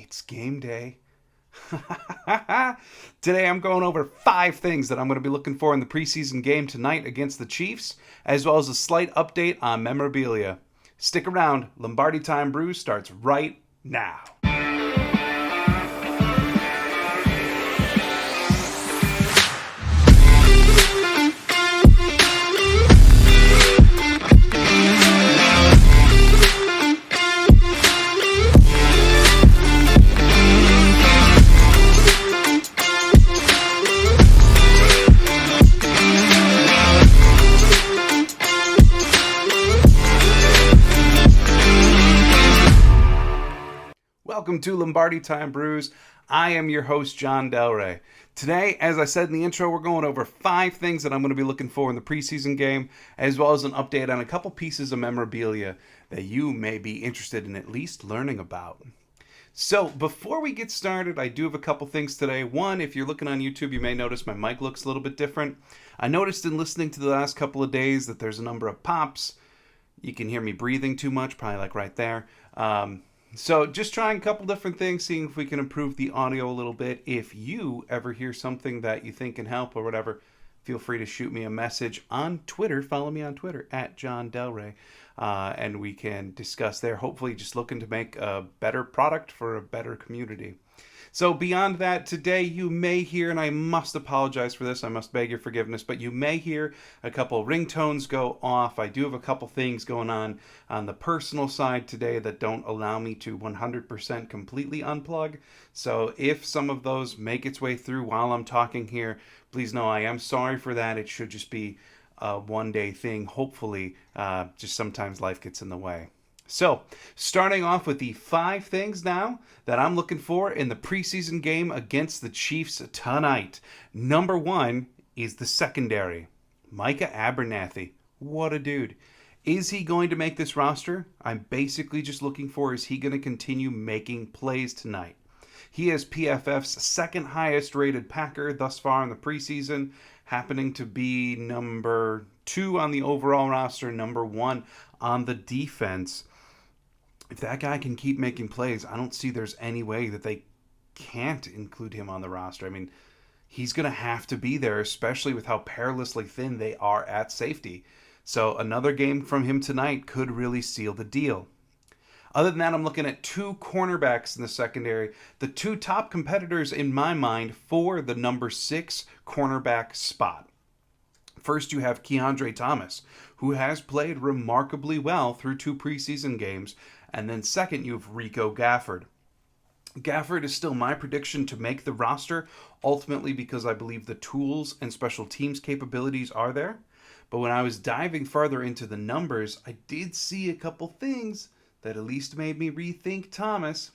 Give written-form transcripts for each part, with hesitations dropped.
It's game day. Today I'm going over 5 things that I'm going to be looking for in the preseason game tonight against the Chiefs, as well as a slight update on memorabilia. Stick around, Lombardi Time Brews starts right now. Welcome to Lombardi Time Brews. I am your host, John Del Rey. Today, as I said in the intro, we're going over 5 things that I'm going to be looking for in the preseason game, as well as an update on a couple pieces of memorabilia that you may be interested in at least learning about. So, before we get started, I do have a couple things today. One, if you're looking on YouTube, you may notice my mic looks a little bit different. I noticed in listening to the last couple of days that there's a number of pops. You can hear me breathing too much, probably like right there. So just trying a couple different things, seeing if we can improve the audio a little bit. If you ever hear something that you think can help or whatever, feel free to shoot me a message on Twitter. Follow me on Twitter at John Del Rey, and we can discuss there. Hopefully just looking to make a better product for a better community. So beyond that, today you may hear, and I must apologize for this, I must beg your forgiveness, but you may hear a couple ringtones go off. I do have a couple things going on the personal side today that don't allow me to 100% completely unplug. So if some of those make its way through while I'm talking here, please know I am sorry for that. It should just be a one-day thing. Hopefully, just sometimes life gets in the way. So, starting off with the 5 things now that I'm looking for in the preseason game against the Chiefs tonight. Number 1 is the secondary. Micah Abernathy. What a dude. Is he going to make this roster? I'm basically just looking for, is he going to continue making plays tonight? He is PFF's second highest rated Packer thus far in the preseason, happening to be number 2 on the overall roster, number 1 on the defense. If that guy can keep making plays, I don't see there's any way that they can't include him on the roster. I mean, he's going to have to be there, especially with how perilously thin they are at safety. So another game from him tonight could really seal the deal. Other than that, I'm looking at 2 cornerbacks in the secondary. The 2 top competitors in my mind for the number 6 cornerback spot. First, you have Keandre Thomas, who has played remarkably well through 2 preseason games. And then second, you have Rico Gafford. Gafford is still my prediction to make the roster, ultimately because I believe the tools and special teams capabilities are there. But when I was diving further into the numbers, I did see a couple things that at least made me rethink Thomas.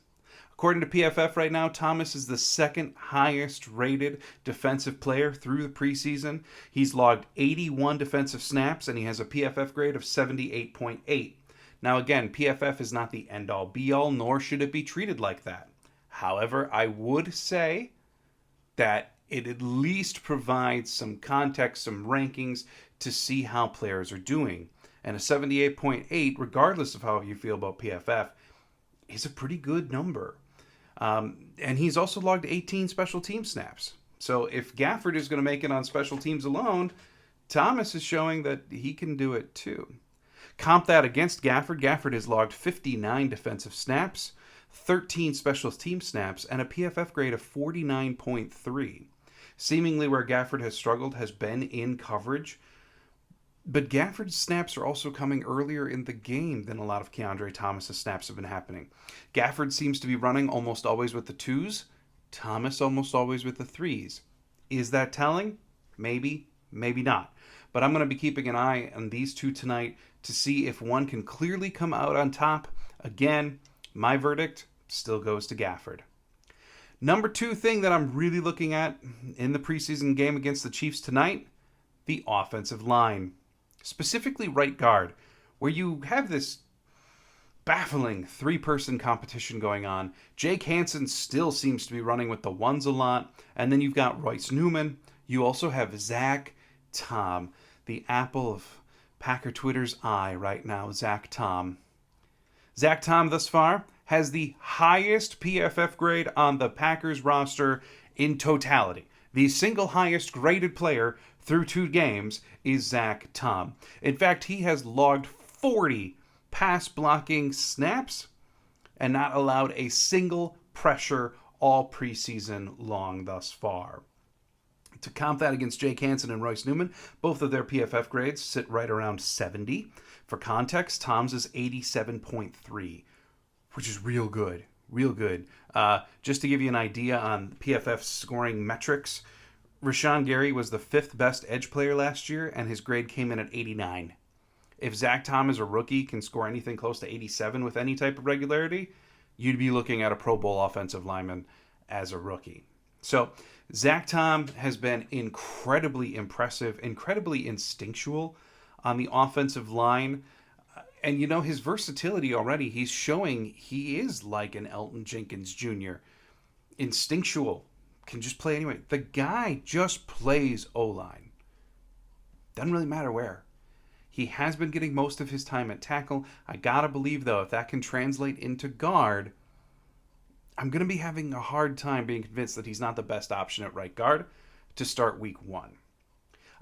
According to PFF right now, Thomas is the second highest rated defensive player through the preseason. He's logged 81 defensive snaps, and he has a PFF grade of 78.8. Now again, PFF is not the end-all be-all, nor should it be treated like that. However, I would say that it at least provides some context, some rankings to see how players are doing. And a 78.8, regardless of how you feel about PFF, is a pretty good number. And he's also logged 18 special team snaps. So if Gafford is going to make it on special teams alone, Thomas is showing that he can do it too. Comp that against Gafford. Gafford has logged 59 defensive snaps, 13 special team snaps, and a PFF grade of 49.3. Seemingly where Gafford has struggled has been in coverage. But Gafford's snaps are also coming earlier in the game than a lot of Keandre Thomas's snaps have been happening. Gafford seems to be running almost always with the 2s, Thomas almost always with the 3s. Is that telling? Maybe, maybe not. But I'm going to be keeping an eye on these 2 tonight to see if one can clearly come out on top. Again, my verdict still goes to Gafford. Number 2 thing that I'm really looking at in the preseason game against the Chiefs tonight, the offensive line. Specifically right guard, where you have this baffling 3-person competition going on. Jake Hansen still seems to be running with the 1s a lot. And then you've got Royce Newman. You also have Zach Tom, the apple of Packer Twitter's eye right now, Zach Tom. Zach Tom thus far has the highest PFF grade on the Packers roster in totality. The single highest graded player through 2 games is Zach Tom. In fact, he has logged 40 pass blocking snaps and not allowed a single pressure all preseason long thus far. To comp that against Jake Hansen and Royce Newman, both of their PFF grades sit right around 70. For context, Tom's is 87.3, which is real good. Real good. Just to give you an idea on PFF scoring metrics, Rashawn Gary was the 5th best edge player last year, and his grade came in at 89. If Zach Tom is a rookie, can score anything close to 87 with any type of regularity, you'd be looking at a Pro Bowl offensive lineman as a rookie. So Zach Tom has been incredibly impressive, incredibly instinctual on the offensive line. And you know, his versatility already, he's showing he is like an Elton Jenkins Jr. Instinctual, can just play anyway. The guy just plays O-line. Doesn't really matter where. He has been getting most of his time at tackle. I gotta believe, though, if that can translate into guard, I'm going to be having a hard time being convinced that he's not the best option at right guard to start week 1.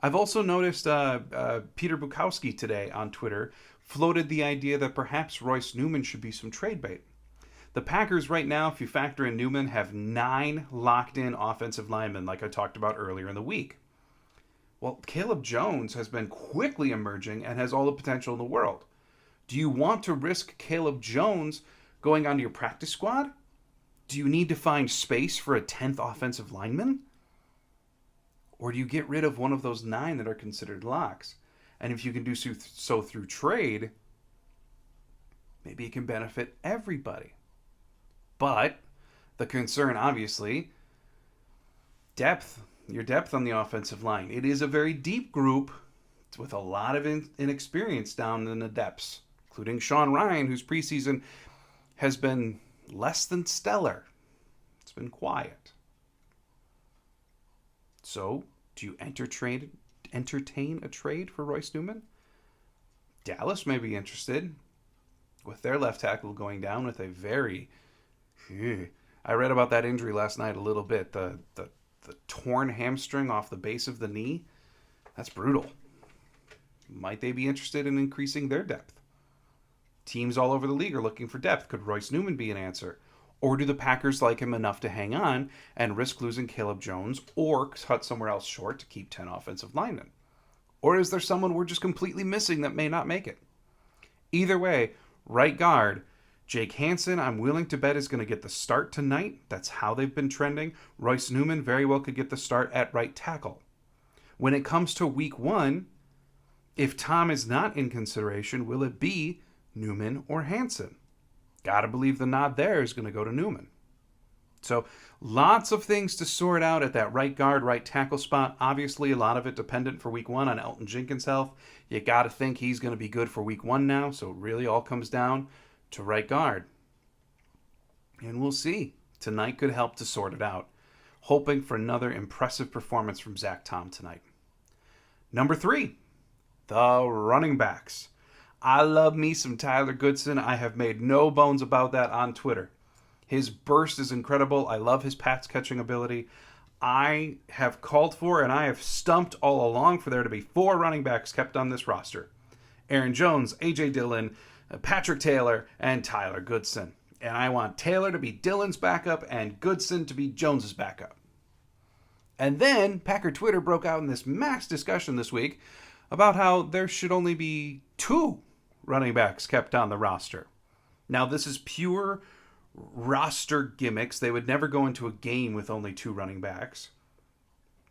I've also noticed Peter Bukowski today on Twitter floated the idea that perhaps Royce Newman should be some trade bait. The Packers right now, if you factor in Newman, have 9 locked-in offensive linemen like I talked about earlier in the week. Well, Caleb Jones has been quickly emerging and has all the potential in the world. Do you want to risk Caleb Jones going onto your practice squad? Do you need to find space for a 10th offensive lineman? Or do you get rid of one of those 9 that are considered locks? And if you can do so through trade, maybe it can benefit everybody. But the concern, obviously, depth. Your depth on the offensive line. It is a very deep group with a lot of inexperience down in the depths, including Sean Ryan, whose preseason has been less than stellar. It's been quiet. So, do you entertain a trade for Royce Newman? Dallas may be interested, with their left tackle going down with a very... I read about that injury last night a little bit. The torn hamstring off the base of the knee. That's brutal. Might they be interested in increasing their depth? Teams all over the league are looking for depth. Could Royce Newman be an answer? Or do the Packers like him enough to hang on and risk losing Caleb Jones or cut somewhere else short to keep 10 offensive linemen? Or is there someone we're just completely missing that may not make it? Either way, right guard, Jake Hansen, I'm willing to bet, is going to get the start tonight. That's how they've been trending. Royce Newman very well could get the start at right tackle. When it comes to week 1, if Tom is not in consideration, will it be Newman or Hansen? Gotta believe the nod there is going to go to Newman. So lots of things to sort out at that right guard, right tackle spot. Obviously, a lot of it dependent for week 1 on Elton Jenkins' health. You got to think he's going to be good for week 1 now, so it really all comes down to right guard. And we'll see. Tonight could help to sort it out. Hoping for another impressive performance from Zach Tom tonight. Number 3, the running backs. I love me some Tyler Goodson. I have made no bones about that on Twitter. His burst is incredible. I love his pass catching ability. I have called for and I have stumped all along for there to be 4 running backs kept on this roster. Aaron Jones, A.J. Dillon, Patrick Taylor, and Tyler Goodson. And I want Taylor to be Dillon's backup and Goodson to be Jones's backup. And then Packer Twitter broke out in this mass discussion this week about how there should only be 2 running backs kept on the roster. Now, this is pure roster gimmicks. They would never go into a game with only 2 running backs.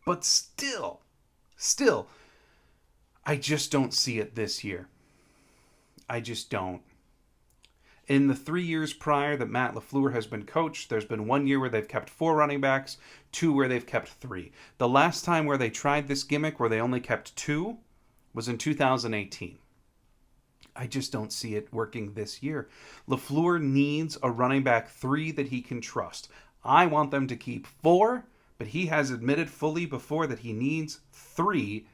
But still, I just don't see it this year. I just don't. In the 3 years prior that Matt LaFleur has been coach, there's been 1 year where they've kept 4 running backs, 2 where they've kept 3. The last time where they tried this gimmick where they only kept 2 was in 2018. I just don't see it working this year. LaFleur needs a running back 3 that he can trust. I want them to keep 4, but he has admitted fully before that he needs 3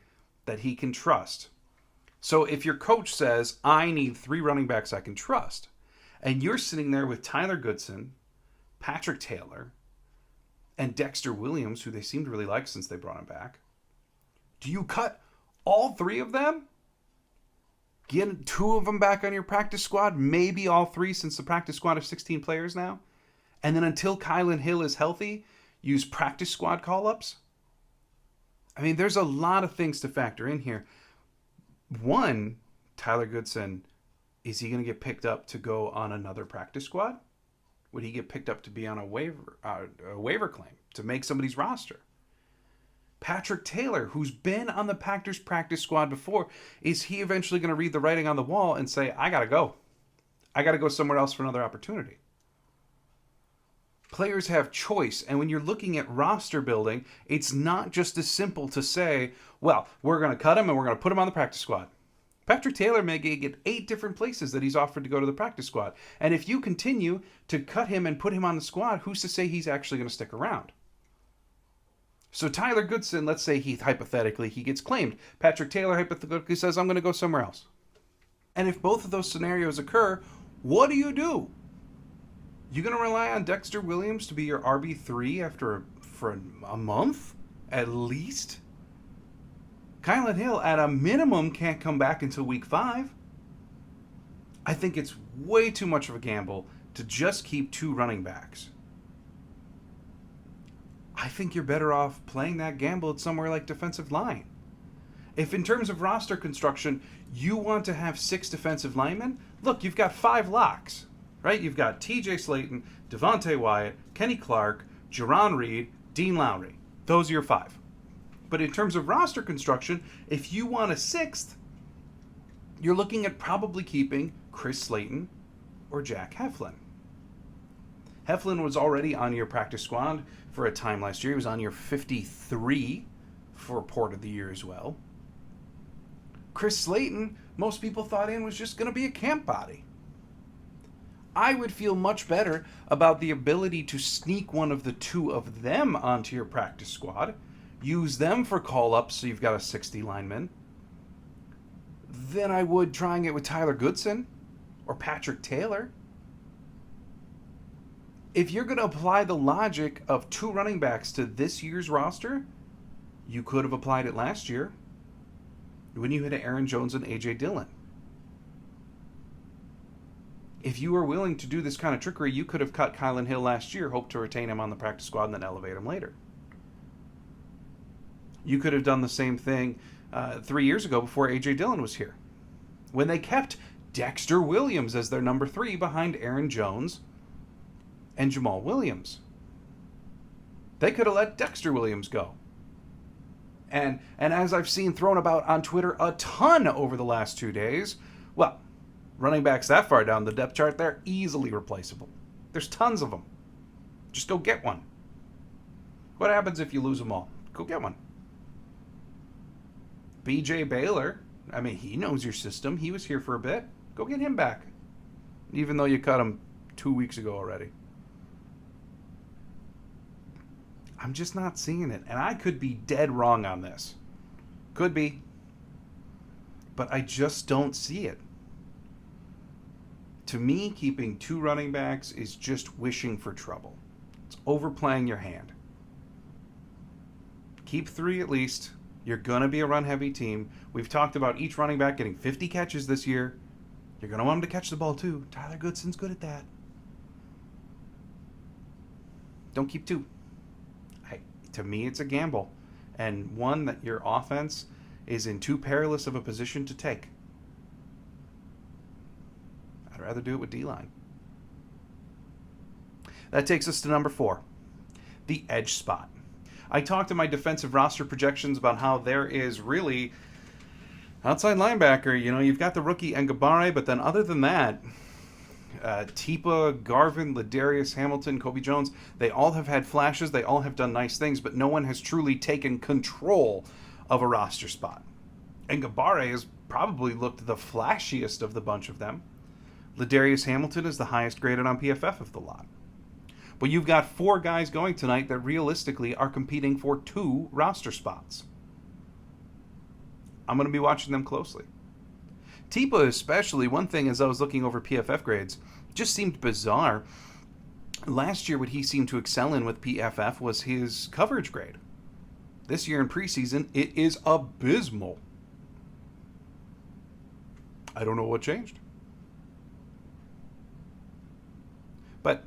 that he can trust. So if your coach says, I need 3 running backs I can trust, And you're sitting there with Tyler Goodson, Patrick Taylor, and Dexter Williams, who they seem to really like since they brought him back. Do you cut all three of them? Get two of them back on your practice squad, maybe all three, since the practice squad of 16 players now. And then until Kylan Hill is healthy, use practice squad call-ups. I mean, there's a lot of things to factor in here. One, Tyler Goodson, is he going to get picked up to go on another practice squad? Would he get picked up to be on a waiver claim to make somebody's roster? Patrick Taylor, who's been on the Packers practice squad before, is he eventually going to read the writing on the wall and say, I got to go. I got to go somewhere else for another opportunity? Players have choice, and when you're looking at roster building, it's not just as simple to say, well, we're going to cut him and we're going to put him on the practice squad. Patrick Taylor may get 8 different places that he's offered to go to the practice squad. And if you continue to cut him and put him on the squad, who's to say he's actually going to stick around? So Tyler Goodson, let's say he gets claimed. Patrick Taylor hypothetically says, I'm going to go somewhere else. And if both of those scenarios occur, what do? You going to rely on Dexter Williams to be your RB3 for a month at least? Kylan Hill, at a minimum, can't come back until week 5. I think it's way too much of a gamble to just keep 2 running backs. I think you're better off playing that gamble at somewhere like defensive line. If in terms of roster construction, you want to have 6 defensive linemen, look, you've got 5 locks, right? You've got TJ Slayton, Devontae Wyatt, Kenny Clark, Jerron Reed, Dean Lowry. Those are your 5. But in terms of roster construction, if you want a 6th, you're looking at probably keeping Chris Slayton or Jack Heflin. Heflin was already on your practice squad for a time last year. He was on your 53 for Port of the Year as well. Chris Slayton, most people thought was just going to be a camp body. I would feel much better about the ability to sneak one of the 2 of them onto your practice squad, use them for call-ups so you've got a 60 lineman, than I would trying it with Tyler Goodson or Patrick Taylor. If you're going to apply the logic of 2 running backs to this year's roster, you could have applied it last year when you had Aaron Jones and A.J. Dillon. If you were willing to do this kind of trickery, you could have cut Kylan Hill last year, hoped to retain him on the practice squad, and then elevate him later. You could have done the same thing 3 years ago before A.J. Dillon was here, when they kept Dexter Williams as their number 3 behind Aaron Jones and Jamal Williams. They could have let Dexter Williams go. And as I've seen thrown about on Twitter a ton over the last 2 days, well, running backs that far down the depth chart, they're easily replaceable. There's tons of them. Just go get one. What happens if you lose them all? Go get one. B.J. Baylor, I mean, he knows your system. He was here for a bit. Go get him back. Even though you cut him 2 weeks ago already. I'm just not seeing it. And I could be dead wrong on this. Could be. But I just don't see it. To me, keeping 2 running backs is just wishing for trouble. It's overplaying your hand. Keep 3 at least. You're going to be a run-heavy team. We've talked about each running back getting 50 catches this year. You're going to want them to catch the ball too. Tyler Goodson's good at that. Don't keep 2. To me, it's a gamble. And one that your offense is in too perilous of a position to take. I'd rather do it with D-line. That takes us to number 4, the edge spot. I talked in my defensive roster projections about how there is really outside linebacker. You know, you've got the rookie Ngabare, but then other than that, Tipa, Garvin, Ladarius Hamilton, Kobe Jones, they all have had flashes. They all have done nice things, but no one has truly taken control of a roster spot. Ngabare has probably looked the flashiest of the bunch of them. Ladarius Hamilton is the highest graded on PFF of the lot. But you've got 4 guys going tonight that realistically are competing for 2 roster spots. I'm going to be watching them closely. Tipa especially, one thing as I was looking over PFF grades, just seemed bizarre. Last year, what he seemed to excel in with PFF was his coverage grade. This year in preseason, it is abysmal. I don't know what changed. But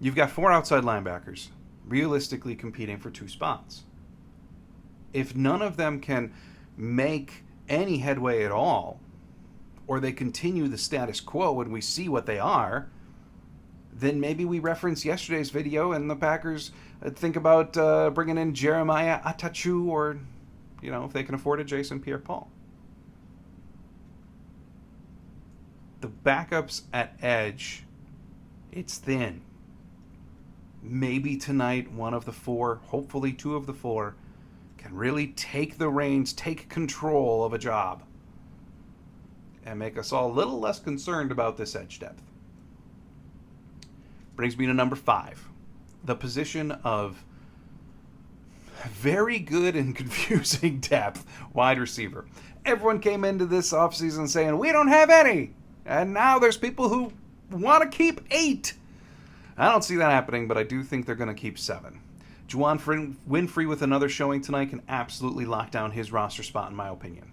you've got 4 outside linebackers realistically competing for 2 spots. If none of them can make any headway at all, or they continue the status quo and we see what they are, then maybe we reference yesterday's video and the Packers think about bringing in Jeremiah Atachu, or, if they can afford a Jason Pierre-Paul. The backups at edge, it's thin. Maybe tonight one of the 4, hopefully 2 of the 4, can really take the reins, take control of a job, and make us all a little less concerned about this edge depth. Brings me to number 5, the position of very good and confusing depth, wide receiver. Everyone came into this offseason saying, we don't have any, and now there's people who want to keep 8. I don't see that happening, but I do think they're going to keep 7. Juwan Winfrey with another showing tonight can absolutely lock down his roster spot, in my opinion.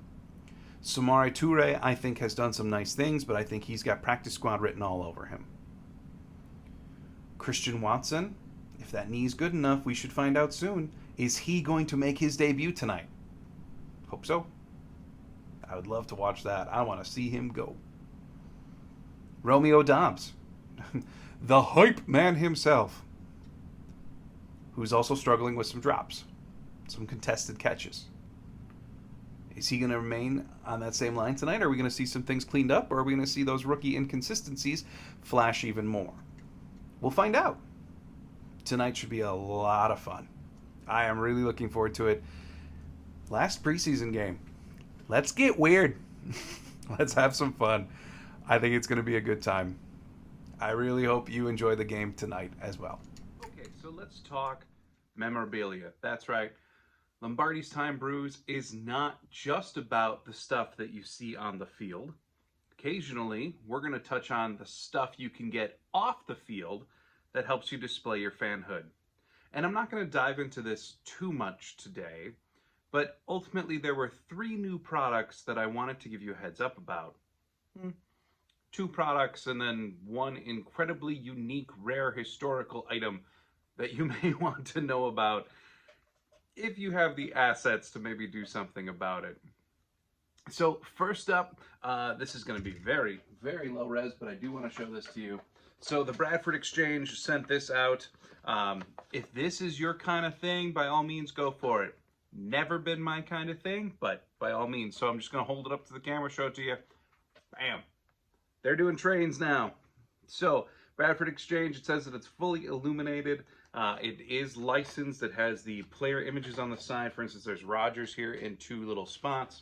Samori Toure, I think, has done some nice things, but I think he's got practice squad written all over him. Christian Watson, if that knee's good enough, we should find out soon. Is he going to make his debut tonight? Hope so. I would love to watch that. I want to see him go. Romeo Doubs, the hype man himself, who's also struggling with some drops, some contested catches. Is he going to remain on that same line tonight? Are we going to see some things cleaned up, or are we going to see those rookie inconsistencies flash even more? We'll find out. Tonight should be a lot of fun. I am really looking forward to it. Last preseason game. Let's get weird. Let's have some fun. I think it's going to be a good time. I really hope you enjoy the game tonight as well. Okay, so let's talk memorabilia. That's right. Lombardi's Time Brews is not just about the stuff that you see on the field. Occasionally, we're going to touch on the stuff you can get off the field that helps you display your fanhood. And I'm not going to dive into this too much today, but ultimately there were 3 new products that I wanted to give you a heads up about. 2 products and then 1 incredibly unique, rare, historical item that you may want to know about if you have the assets to maybe do something about it. So first up, this is going to be very, very low res, but I do want to show this to you. So the Bradford Exchange sent this out. If this is your kind of thing, by all means, go for it. Never been my kind of thing, but by all means. So I'm just going to hold it up to the camera, show it to you. Bam. They're doing trains now. So Bradford Exchange, it says that it's fully illuminated. It is licensed. It has the player images on the side. For instance, there's Rodgers here in 2 little spots.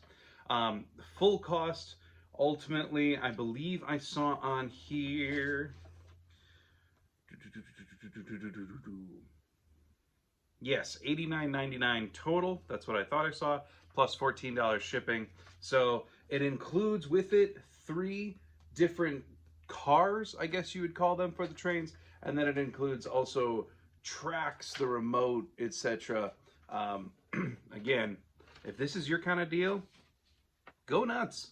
Full cost, ultimately, I believe I saw on here. Yes, $89.99 total. That's what I thought I saw, plus $14 shipping. So it includes with it 3 different cars, I guess you would call them, for the trains, and then it includes also tracks, the remote, etc. Again, if this is your kind of deal, go nuts.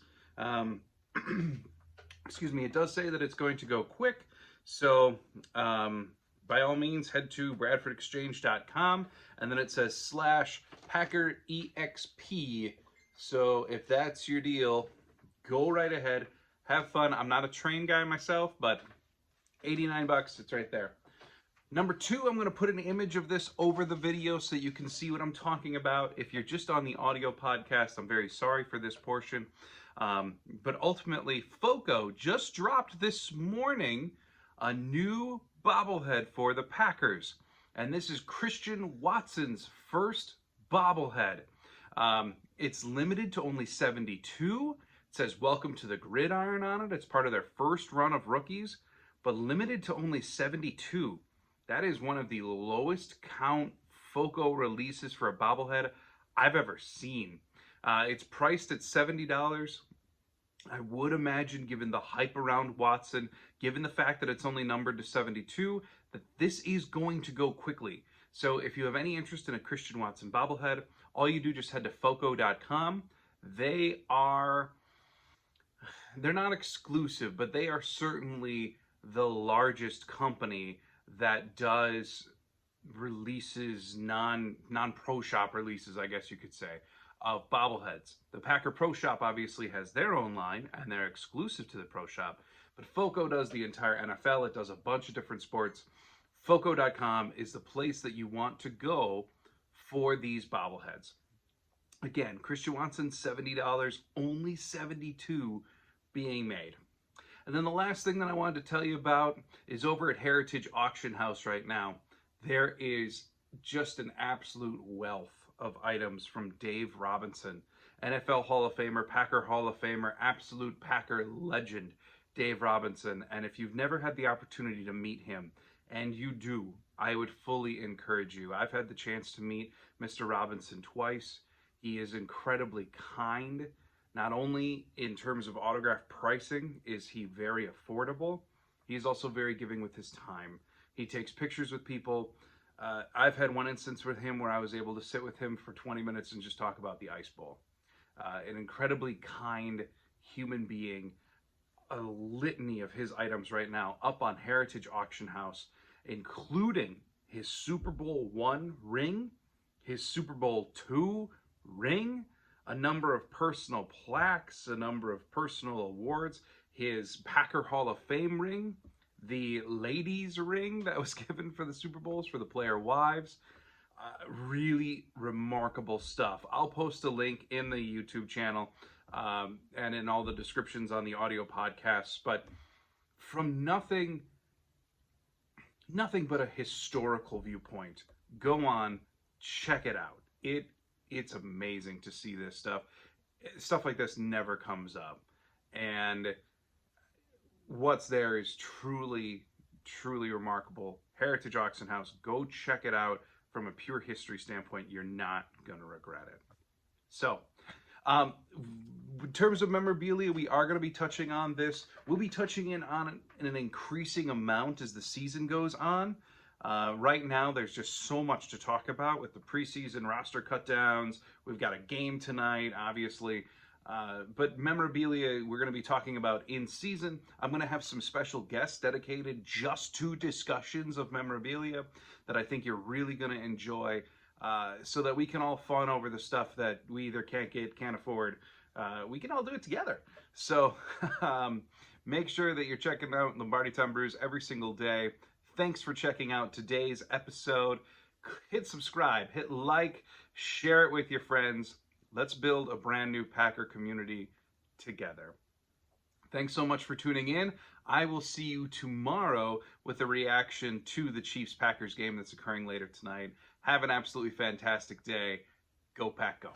Excuse me, it does say that it's going to go quick, so by all means head to bradfordexchange.com, and then it says /PackerEXP. So if that's your deal, go right ahead, have fun. I'm not a train guy myself, but $89, it's right there. Number 2, I'm going to put an image of this over the video so that you can see what I'm talking about. If you're just on the audio podcast, I'm very sorry for this portion. But ultimately, Foco just dropped this morning a new bobblehead for the Packers. And this is Christian Watson's first bobblehead. It's limited to only 72. It says, "Welcome to the Gridiron" on it. It's part of their first run of rookies, but limited to only 72. That is one of the lowest count Foco releases for a bobblehead I've ever seen. It's priced at $70. I would imagine, given the hype around Watson, given the fact that it's only numbered to 72, that this is going to go quickly. So if you have any interest in a Christian Watson bobblehead, all you do, just head to foco.com. They're not exclusive, but they are certainly the largest company that does releases, non-pro shop releases, I guess you could say, of bobbleheads. The Packer Pro Shop obviously has their own line, and they're exclusive to the Pro Shop, but Foco does the entire NFL. It does a bunch of different sports. Foco.com is the place that you want to go for these bobbleheads. Again, Christian Watson, $70, only 72 being made. And then the last thing that I wanted to tell you about is over at Heritage Auction House right now. There is just an absolute wealth of items from Dave Robinson, NFL Hall of Famer, Packer Hall of Famer, absolute Packer legend, Dave Robinson. And if you've never had the opportunity to meet him, and you do, I would fully encourage you. I've had the chance to meet Mr. Robinson twice. He is incredibly kind. Not only in terms of autograph pricing is he very affordable, he is also very giving with his time. He takes pictures with people. I've had one instance with him where I was able to sit with him for 20 minutes and just talk about the Ice Bowl. An incredibly kind human being. A litany of his items right now up on Heritage Auction House, including his Super Bowl I ring, his Super Bowl II ring, a number of personal plaques, a number of personal awards, his Packer Hall of Fame ring, the ladies ring that was given for the Super Bowls for the player wives. Really remarkable stuff. I'll post a link in the YouTube channel and in all the descriptions on the audio podcasts. But from nothing but a historical viewpoint, go on, check it out. It's amazing to see this stuff. Stuff like this never comes up. And what's there is truly, truly remarkable. Heritage Auction House, go check it out. From a pure history standpoint, you're not going to regret it. So, in terms of memorabilia, we are going to be touching on this. We'll be touching in on an increasing amount as the season goes on. Right now, there's just so much to talk about with the preseason roster cutdowns. We've got a game tonight, obviously. But memorabilia, we're going to be talking about in season. I'm going to have some special guests dedicated just to discussions of memorabilia that I think you're really going to enjoy, so that we can all fawn over the stuff that we either can't get, can't afford. We can all do it together. So make sure that you're checking out Lombardi Time Brews every single day. Thanks for checking out today's episode. Hit subscribe, hit like, share it with your friends. Let's build a brand new Packer community together. Thanks so much for tuning in. I will see you tomorrow with a reaction to the Chiefs-Packers game that's occurring later tonight. Have an absolutely fantastic day. Go Pack, go.